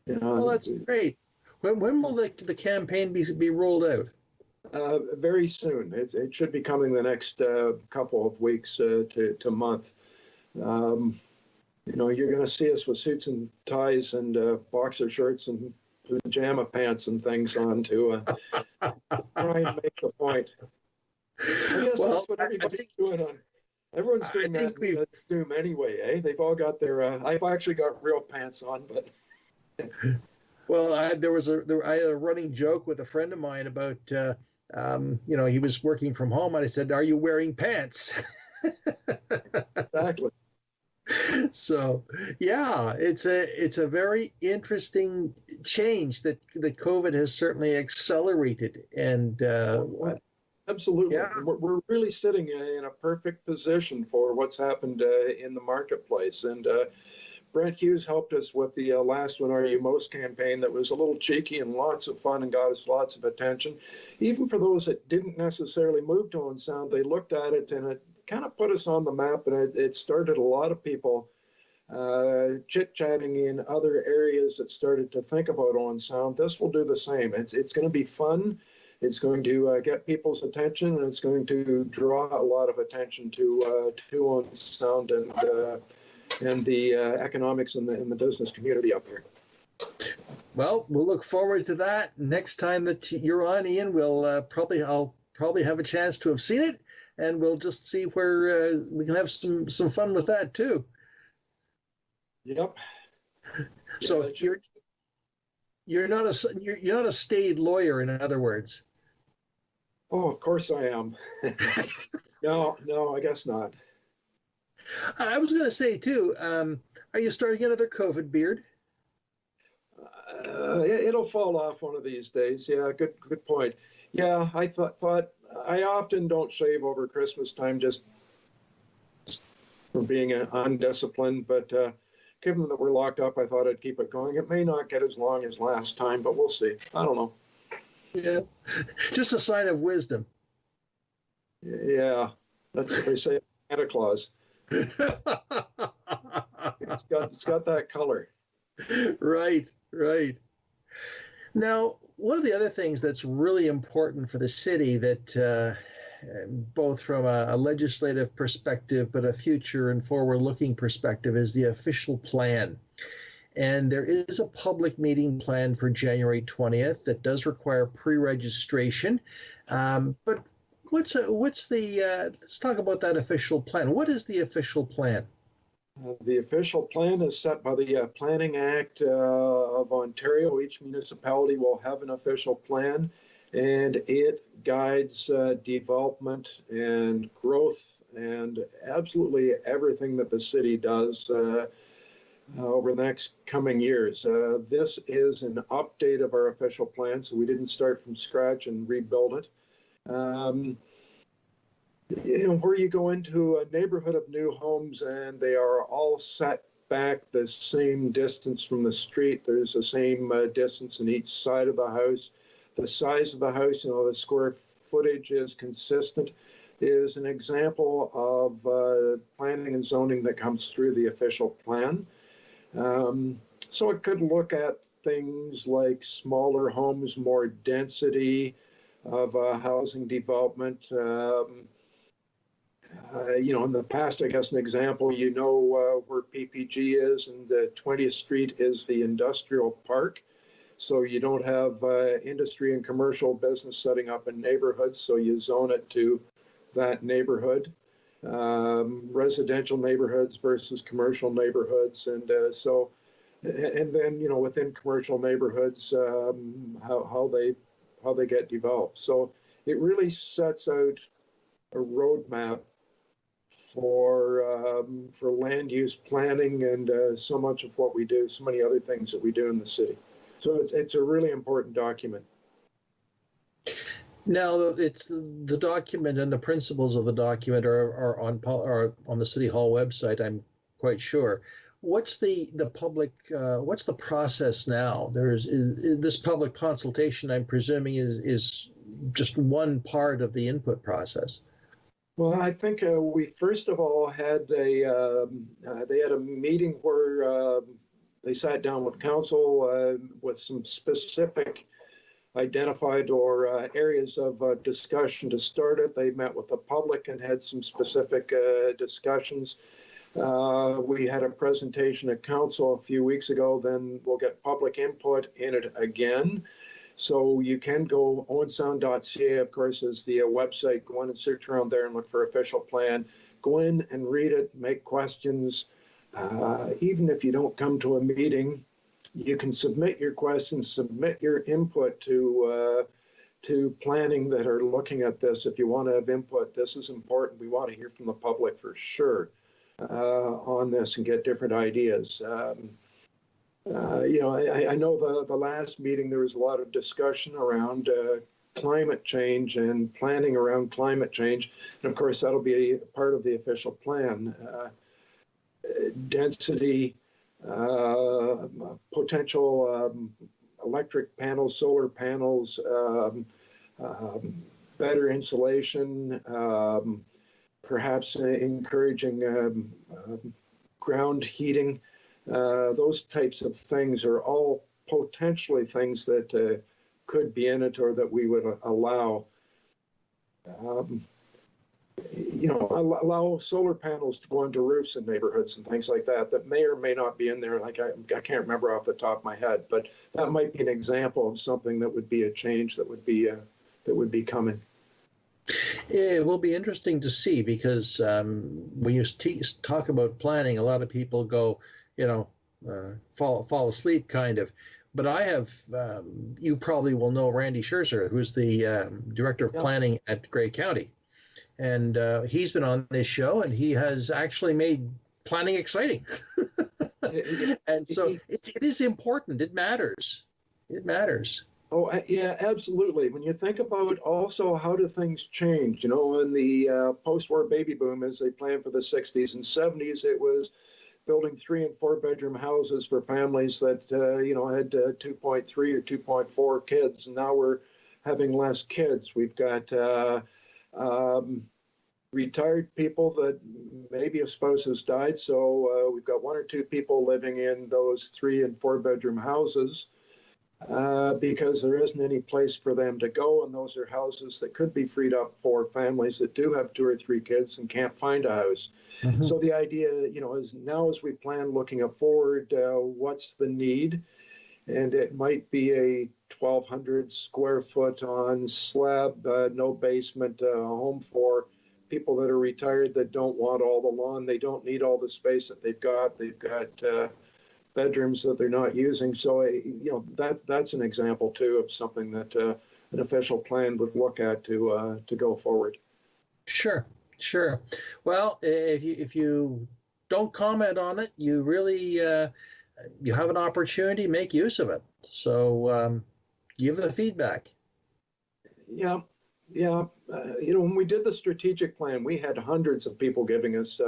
[SPEAKER 2] Well, that's great. When will the campaign be rolled out?
[SPEAKER 3] Very soon. It should be coming the next couple of weeks to month. You know, you're going to see us with suits and ties and boxer shorts and pajama pants and things on to try and make the point. I guess that's what everybody's doing on Everyone's
[SPEAKER 2] I
[SPEAKER 3] doing
[SPEAKER 2] think
[SPEAKER 3] that Zoom anyway, eh? They've all got their. I've actually got real pants on, but
[SPEAKER 2] Well, I had a running joke with a friend of mine about, he was working from home, and I said, "Are you wearing pants?"
[SPEAKER 3] exactly.
[SPEAKER 2] So, yeah, it's a very interesting change that the COVID has certainly accelerated, and
[SPEAKER 3] Well, absolutely.
[SPEAKER 2] yeah,
[SPEAKER 3] We're really sitting in a perfect position for what's happened in the marketplace. And Brent Hughes helped us with the last one, Are You Most campaign, that was a little cheeky and lots of fun and got us lots of attention. Even for those that didn't necessarily move to Owen Sound, they looked at it and it kind of put us on the map, and it started a lot of people chit-chatting in other areas that started to think about Owen Sound. This will do the same. It's going to be fun. It's going to get people's attention, and it's going to draw a lot of attention to Owen Sound and the economics and the business community up here.
[SPEAKER 2] well, we'll look forward to that. Next time that you're on, Ian, I'll probably have a chance to have seen it, and we'll just see where we can have some fun with that too.
[SPEAKER 3] Yep.
[SPEAKER 2] So you're not a staid lawyer, in other words.
[SPEAKER 3] Oh, of course I am. No, I guess not.
[SPEAKER 2] I was going to say too. Are you starting another COVID beard?
[SPEAKER 3] It'll fall off one of these days. Yeah, good point. Yeah, I thought I often don't shave over Christmas time just for being undisciplined, but given that we're locked up, I thought I'd keep it going. It may not get as long as last time, but we'll see. I don't know.
[SPEAKER 2] Yeah, just a sign of wisdom.
[SPEAKER 3] Yeah, that's what they say. Santa Claus. It's got that color.
[SPEAKER 2] Right. Now, one of the other things that's really important for the city that both from a legislative perspective, but a future and forward-looking perspective, is the official plan. And there is a public meeting planned for January 20th that does require pre-registration. But let's talk about that official plan. What is the official plan?
[SPEAKER 3] The official plan is set by the Planning Act of Ontario. Each municipality will have an official plan, and it guides development and growth and absolutely everything that the city does over the next coming years. This is an update of our official plan, so we didn't start from scratch and rebuild it. Where you go into a neighborhood of new homes and they are all set back the same distance from the street, there's the same distance in each side of the house. The size of the house, the square footage is consistent, is an example of planning and zoning that comes through the official plan. So it could look at things like smaller homes, more density of housing development. In the past, I guess an example, where PPG is, and the 20th Street is the industrial park. So you don't have industry and commercial business setting up in neighborhoods, so you zone it to that neighborhood. Residential neighborhoods versus commercial neighborhoods, and then within commercial neighborhoods, how they get developed. So it really sets out a roadmap for land use planning and so much of what we do, so many other things that we do in the city. So it's a really important document.
[SPEAKER 2] Now, it's the document and the principles of the document are on the City Hall website, I'm quite sure. What's the process now? Is this public consultation, I'm presuming, is just one part of the input process.
[SPEAKER 3] Well, I think we first of all had they had a meeting where they sat down with council with some specific identified or areas of discussion to start it. They met with the public and had some specific discussions. We had a presentation at council a few weeks ago. Then we'll get public input in it again. So you can go, owensound.ca, of course, is the website. Go in and search around there and look for official plan. go in and read it, make questions. Even if you don't come to a meeting, you can submit your questions, submit your input to planning that are looking at this. If you want to have input, this is important. We want to hear from the public for sure on this and get different ideas. I know the last meeting there was a lot of discussion around climate change and planning around climate change. And of course, that'll be a part of the official plan. Density, potential electric panels, solar panels, better insulation, perhaps encouraging ground heating. Those types of things are all potentially things that could be in it or that we would allow. Allow solar panels to go onto roofs in neighborhoods and things like that may or may not be in there. Like I can't remember off the top of my head, but that might be an example of something that would be a change that would be coming.
[SPEAKER 2] It will be interesting to see because when you talk about planning, a lot of people go, fall asleep kind of. But I have, you probably will know Randy Scherzer, who's the director of planning at Grey County. And he's been on this show, and he has actually made planning exciting. And so it is important. It matters. It matters.
[SPEAKER 3] Oh, yeah, absolutely. When you think about also how do things change, in the post-war baby boom, as they planned for the 60s and 70s, it was building 3 and 4 bedroom houses for families that, had 2.3 or 2.4 kids. And now we're having less kids. We've got retired people that maybe a spouse has died. So we've got 1 or 2 people living in those 3 and 4 bedroom houses because there isn't any place for them to go. And those are houses that could be freed up for families that do have 2 or 3 kids and can't find a house. Mm-hmm. So the idea, is now as we plan looking forward, what's the need? And it might be a 1,200 square foot on slab, no basement home for people that are retired that don't want all the lawn. They don't need all the space that they've got. They've got bedrooms that they're not using. So, that's an example too of something that an official plan would look at to go forward.
[SPEAKER 2] Sure. Well, if you don't comment on it, you really you have an opportunity to make use of it. So give the feedback. Yeah. When we did the strategic plan, we had hundreds of people giving us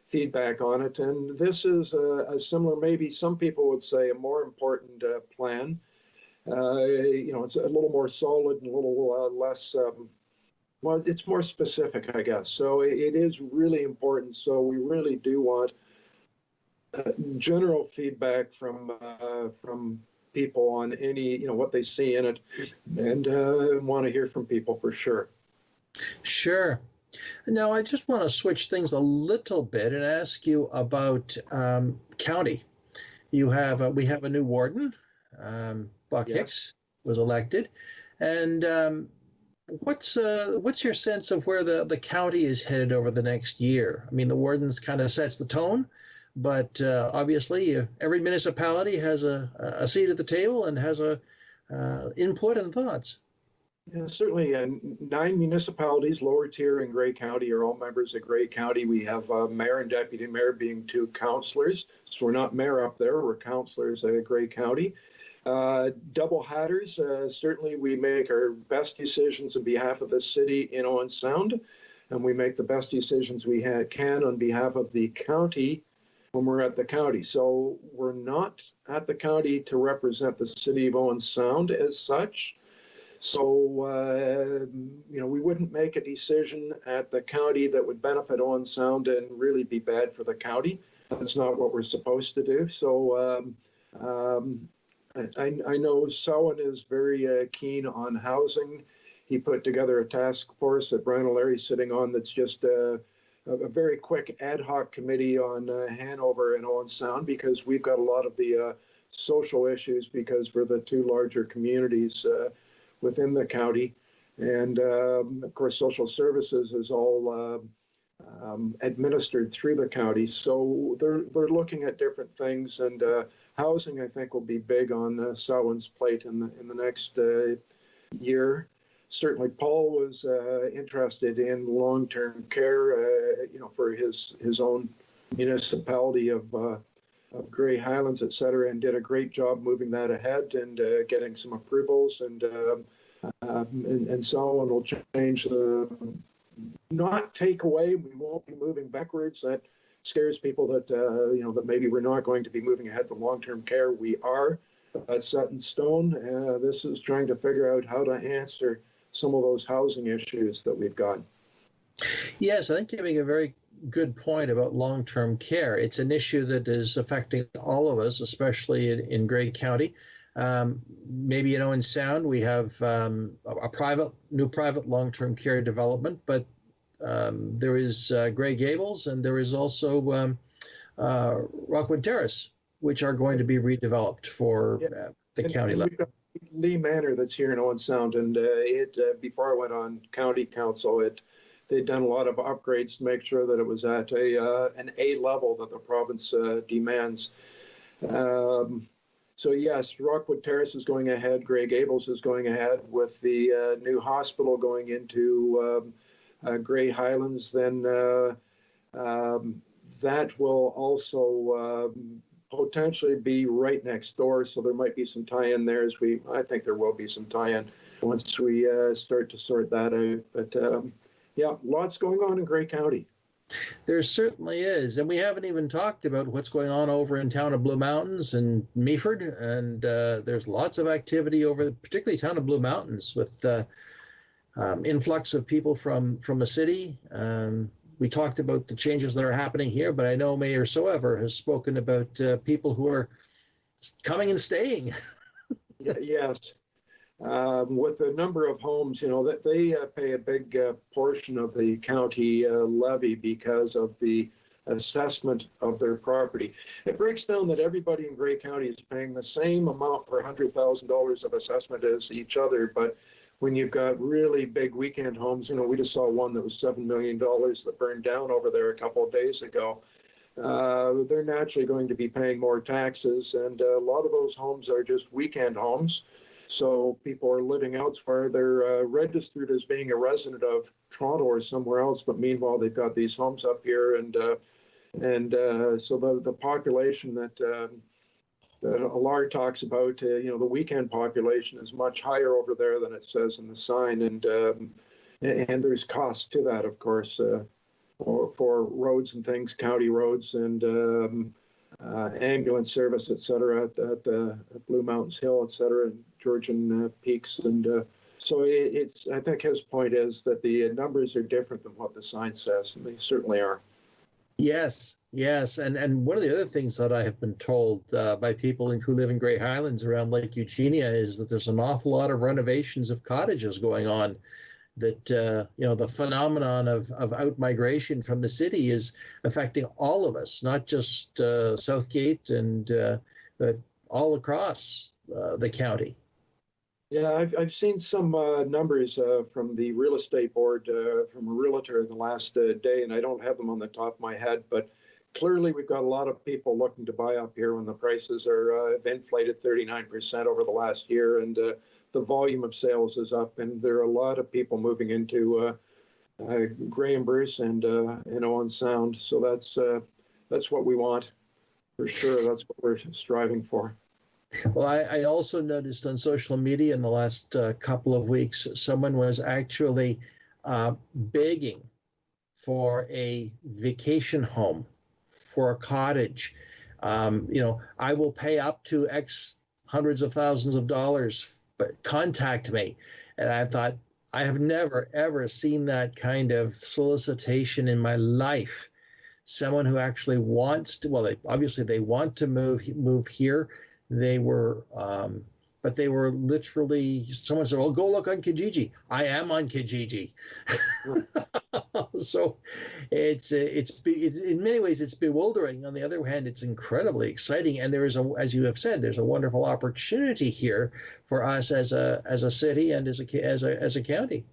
[SPEAKER 2] feedback on it. And this is a similar, maybe some people would say a more important plan. It's a little more solid and a little less, it's more specific, I guess. So it is really important. So we really do want general feedback from people on any, what they see in it, and want to hear from people for sure. Sure. Now, I just want to switch things a little bit and ask you about county. We have a new warden, Buck Hicks was elected, and what's your sense of where the county is headed over the next year? I mean, the warden kind of sets the tone, but obviously every municipality has a seat at the table and has a input and thoughts.
[SPEAKER 3] Yeah, certainly. 9 municipalities, lower tier in Grey County, are all members of Grey County. We have mayor and deputy mayor being 2 councillors. So we're not mayor up there, we're councillors at Grey County. Double hatters, certainly we make our best decisions on behalf of the city in Owen Sound, and we make the best decisions we can on behalf of the county when we're at the county. So we're not at the county to represent the city of Owen Sound as such. So, we wouldn't make a decision at the county that would benefit Owen Sound and really be bad for the county. That's not what we're supposed to do. So I know Sowen is very keen on housing. He put together a task force that Brian O'Leary's sitting on that's just a very quick ad hoc committee on Hanover and Owen Sound, because we've got a lot of the social issues because we're the 2 larger communities within the county. And of course, social services is all administered through the county. So they're looking at different things, and housing, I think, will be big on Samhain's plate in the next year. Certainly, Paul was interested in long-term care, for his own municipality of Grey Highlands, et cetera, and did a great job moving that ahead and getting some approvals, and so on will change not take away. We won't be moving backwards. That scares people that that maybe we're not going to be moving ahead with long-term care. We are. That's set in stone. This is trying to figure out how to answer some of those housing issues that we've got.
[SPEAKER 2] Yes, I think you make a very good point about long-term care. It's an issue that is affecting all of us, especially in Grey County. Maybe in Sound we have a new private long-term care development, but there is Grey Gables, and there is also Rockwood Terrace, which are going to be redeveloped for the county level.
[SPEAKER 3] Lee Manor that's here in Owen Sound, and before I went on county council, they'd done a lot of upgrades to make sure that it was at an A level that the province demands. So yes, Rockwood Terrace is going ahead. Grey Gables is going ahead with the new hospital going into Grey Highlands. Then that will also potentially be right next door, so there might be some tie-in there. I think there will be some tie-in once we start to sort that out. But lots going on in Grey County.
[SPEAKER 2] There certainly is, and we haven't even talked about what's going on over in town of Blue Mountains and Meaford, and there's lots of activity over, particularly town of Blue Mountains, with influx of people from the city. We talked about the changes that are happening here, but I know Mayor Soever has spoken about people who are coming and staying.
[SPEAKER 3] Yes. With the number of homes, that they pay a big portion of the county levy because of the assessment of their property. It breaks down that everybody in Grey County is paying the same amount per $100,000 of assessment as each other, but when you've got really big weekend homes, we just saw one that was $7 million that burned down over there a couple of days ago. They're naturally going to be paying more taxes, and a lot of those homes are just weekend homes. So people are living elsewhere. They're registered as being a resident of Toronto or somewhere else, but meanwhile they've got these homes up here, and so the population that Allard talks about, the weekend population is much higher over there than it says in the sign, and there's cost to that, of course, for roads and things, county roads, and ambulance service, et cetera, at Blue Mountains Hill, et cetera, and Georgian Peaks, and so I think his point is that the numbers are different than what the sign says, and they certainly are.
[SPEAKER 2] Yes, and one of the other things that I have been told by people who live in Grey Highlands around Lake Eugenia is that there's an awful lot of renovations of cottages going on, that the phenomenon of out-migration from the city is affecting all of us, not just Southgate, but all across the county.
[SPEAKER 3] Yeah, I've seen some numbers from the real estate board from a realtor the last day, and I don't have them on the top of my head, but clearly we've got a lot of people looking to buy up here when the prices have inflated 39% over the last year, and the volume of sales is up, and there are a lot of people moving into Grey and Bruce and Owen Sound. So that's what we want, for sure. That's what we're striving for.
[SPEAKER 2] Well, I also noticed on social media in the last couple of weeks, someone was actually begging for a vacation home, for a cottage. I will pay up to X hundreds of thousands of dollars, but contact me. And I thought, I have never, ever seen that kind of solicitation in my life. Someone who actually wants to, well, they want to move here. They were, but they were literally, someone said, well, go look on Kijiji. I am on Kijiji. So it's in many ways, it's bewildering. On the other hand, it's incredibly exciting. And there is, as you have said, there's a wonderful opportunity here for us as a city and as a county.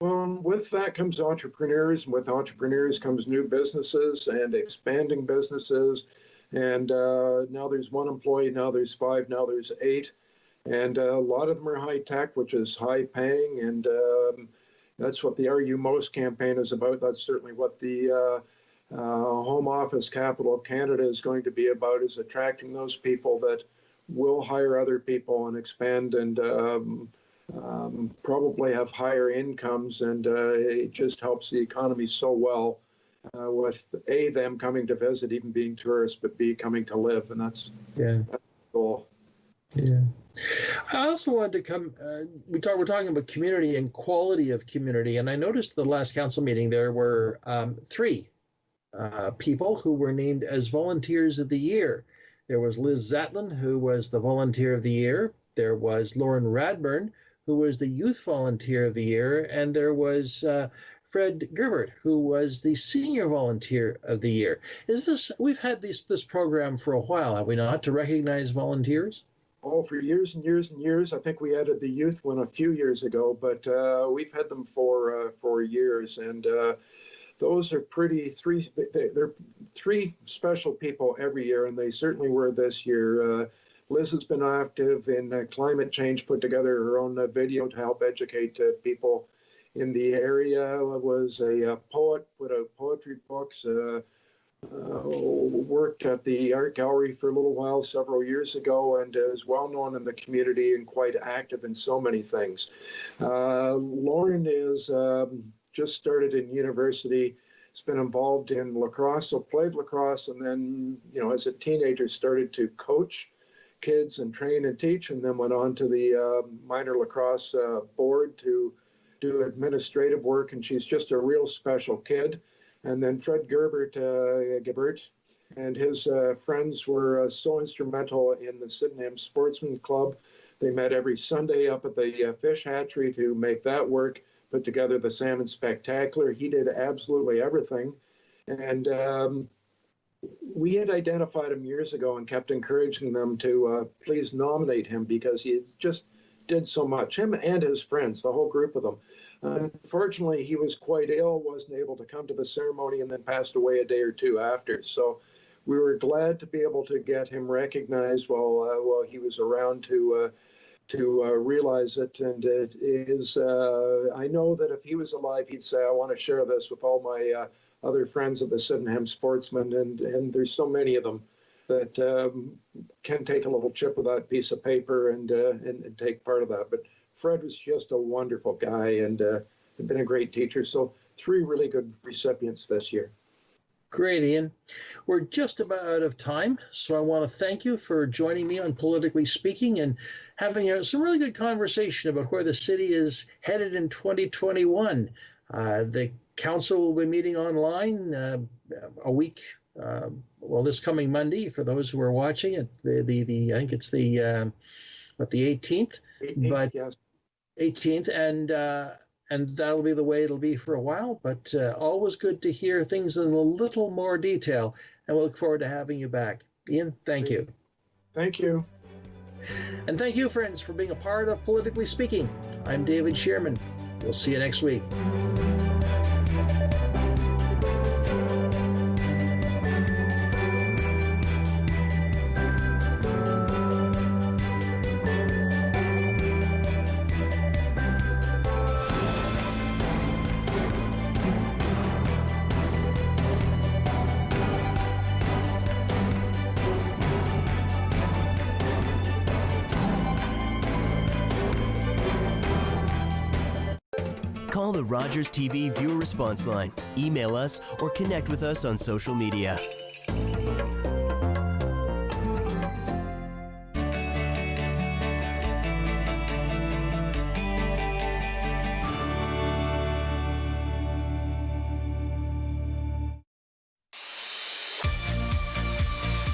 [SPEAKER 3] Well, with that comes entrepreneurs, and with entrepreneurs comes new businesses and expanding businesses. And now there's 1 employee, now there's 5, now there's 8. And a lot of them are high tech, which is high paying. And that's what the Are You Most campaign is about. That's certainly what the Home Office Capital of Canada is going to be about, is attracting those people that will hire other people and expand and probably have higher incomes, and it just helps the economy so well with A, them coming to visit, even being tourists, but B, coming to live, and that's the goal.
[SPEAKER 2] Yeah. I also wanted to come, we're talking about community and quality of community, and I noticed the last council meeting there were 3 people who were named as Volunteers of the Year. There was Liz Zatlin, who was the Volunteer of the Year. There was Lauren Radburn, who was the Youth Volunteer of the Year. And there was Fred Gerbert, who was the Senior Volunteer of the Year. We've had this program for a while, have we not, to recognize volunteers?
[SPEAKER 3] Oh, for years and years and years. I think we added the youth one a few years ago, but we've had them for years. And those are they're 3 special people every year, and they certainly were this year. Liz has been active in climate change, put together her own video to help educate people in the area. Was a poet, put out poetry books, worked at the art gallery for a little while several years ago, and is well known in the community and quite active in so many things. Lauren is just started in university. Has been involved in lacrosse, so played lacrosse, and then, as a teenager started to coach kids and train and teach, and then went on to the minor lacrosse board to do administrative work, and she's just a real special kid. And then Fred Gerbert and his friends were so instrumental in the Sydenham Sportsman Club. They met every Sunday up at the fish hatchery to make that work, put together the Salmon Spectacular. He did absolutely everything. And we had identified him years ago and kept encouraging them to please nominate him, because he just did so much, him and his friends, the whole group of them. Unfortunately, he was quite ill, wasn't able to come to the ceremony, and then passed away a day or 2 after. So we were glad to be able to get him recognized while he was around to realize it. And it is, I know that if he was alive, he'd say, I want to share this with all my other friends at the Sydenham Sportsmen, and there's so many of them that can take a little chip of that piece of paper and take part of that. But Fred was just a wonderful guy and had been a great teacher. So 3 really good recipients this year.
[SPEAKER 2] Great, Ian. We're just about out of time, so I want to thank you for joining me on Politically Speaking and having some really good conversation about where the city is headed in 2021. The council will be meeting online a week, this coming Monday, for those who are watching it. I think it's the 18th, but
[SPEAKER 3] yes.
[SPEAKER 2] 18th, and that'll be the way it'll be for a while, but always good to hear things in a little more detail, and we'll look forward to having you back. Ian, thank you.
[SPEAKER 3] Thank you.
[SPEAKER 2] And thank you, friends, for being a part of Politically Speaking. I'm David Shearman. We'll see you next week.
[SPEAKER 1] Call the Rogers TV viewer response line, email us, or connect with us on social media.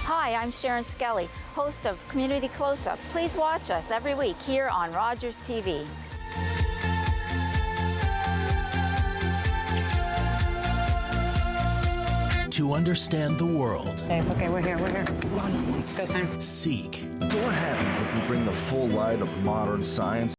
[SPEAKER 7] Hi, I'm Sharon Skelly, host of Community Close-Up. Please watch us every week here on Rogers TV.
[SPEAKER 8] To understand the world.
[SPEAKER 9] Okay, we're here. Run, it's go time.
[SPEAKER 8] Seek.
[SPEAKER 10] So what happens if we bring the full light of modern science